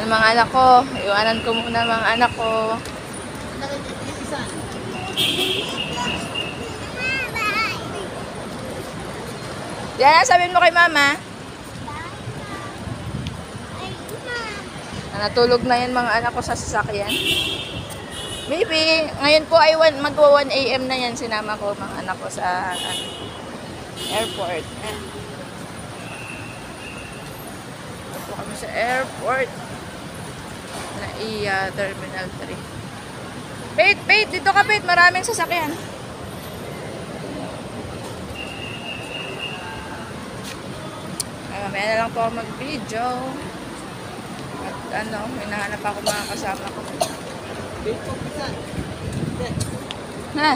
Ano mga anak ko? Iwanan ko muna mga anak ko. Yan, sabihin mo kay mama. Natulog na yan mga anak ko sa sasakyan. Maybe, ngayon po ay magwa 1 AM na yan. Sinama ko mga anak ko sa airport. Ito kami sa airport. NAIA Terminal 3. Pate, dito ka Pate. Maraming sasakyan. Mamaya na lang po ako mag-video. At hinahanap ako mga kasama ko. Ha?